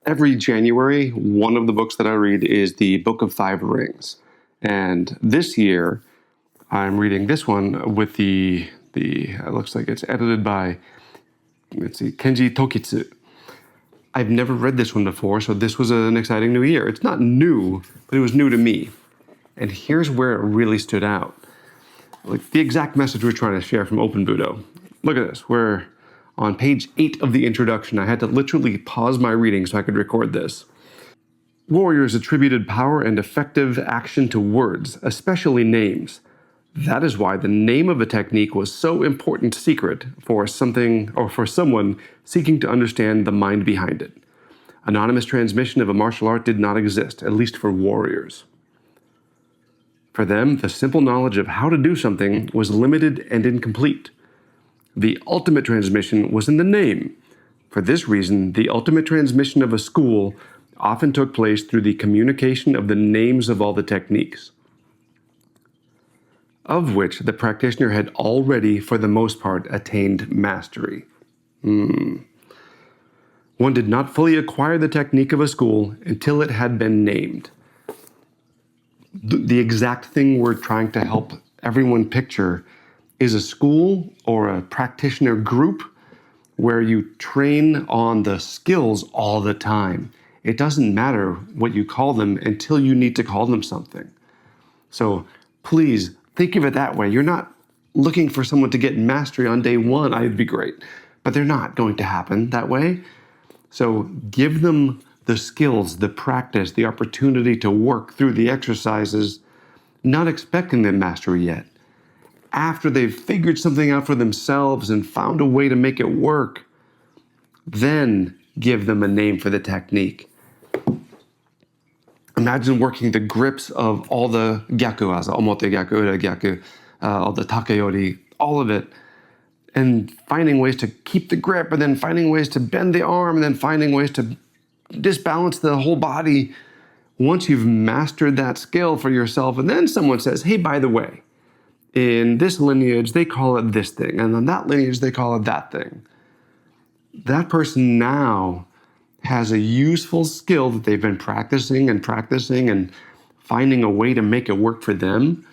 Every January, one of the books that I read is the Book of Five Rings. And this year, I'm reading this one with it looks like it's edited by, Kenji Tokitsu. I've never read this one before, so this was an exciting new year. It's not new, but it was new to me. And here's where it really stood out. Like the exact message we're trying to share from Open Budo. Look at this. We're on page 8 of the introduction. I had to literally pause my reading so I could record this. Warriors attributed power and effective action to words, especially names. That is why the name of a technique was so important secret for something or for someone seeking to understand the mind behind it. Anonymous transmission of a martial art did not exist, at least for warriors. For them, the simple knowledge of how to do something was limited and incomplete. The ultimate transmission was in the name. For this reason, the ultimate transmission of a school often took place through the communication of the names of all the techniques, of which the practitioner had already, for the most part, attained mastery. One did not fully acquire the technique of a school until it had been named. The exact thing we're trying to help everyone picture is a school or a practitioner group where you train on the skills all the time. It doesn't matter what you call them until you need to call them something. So please think of it that way. You're not looking for someone to get mastery on day one. I'd be great, but they're not going to happen that way. So give them the skills, the practice, the opportunity to work through the exercises, not expecting them mastery yet. After they've figured something out for themselves and found a way to make it work, then give them a name for the technique. Imagine working the grips of all the gyakuwaza, omote gyaku, ura gyaku, all the takeyori, all of it, and finding ways to keep the grip, and then finding ways to bend the arm, and then finding ways to disbalance the whole body. Once you've mastered that skill for yourself, and then someone says, hey, by the way, in this lineage, they call it this thing, and in that lineage, they call it that thing. That person now has a useful skill that they've been practicing and finding a way to make it work for them.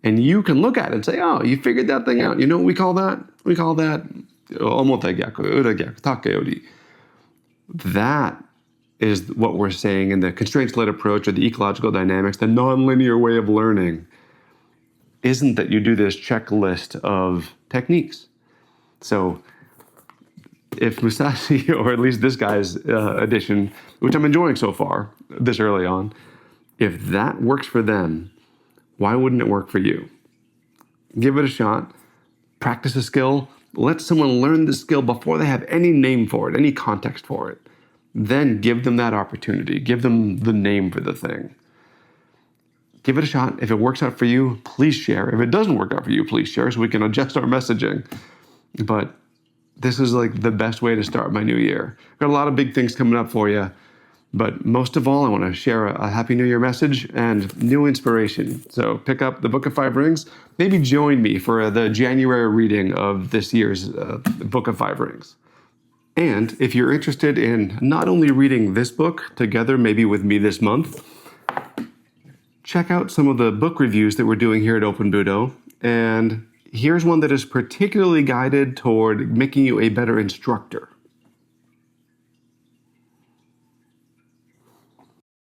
And you can look at it and say, oh, you figured that thing out. You know what we call that? We call that omote gyaku, ura gyaku, takeyori. That is what we're saying in the constraints-led approach or the ecological dynamics, the nonlinear way of learning. Isn't that you do this checklist of techniques. So if Musashi, or at least this guy's edition, which I'm enjoying so far, this early on, if that works for them, why wouldn't it work for you? Give it a shot, practice a skill, let someone learn the skill before they have any name for it, any context for it. Then give them that opportunity, give them the name for the thing. Give it a shot. If it works out for you, please share. If it doesn't work out for you, please share so we can adjust our messaging. But this is like the best way to start my new year. Got a lot of big things coming up for you. But most of all, I want to share a Happy New Year message and new inspiration. So pick up the Book of Five Rings. Maybe join me for the January reading of this year's Book of Five Rings. And if you're interested in not only reading this book together, maybe with me this month, check out some of the book reviews that we're doing here at Open Budo. And here's one that is particularly guided toward making you a better instructor.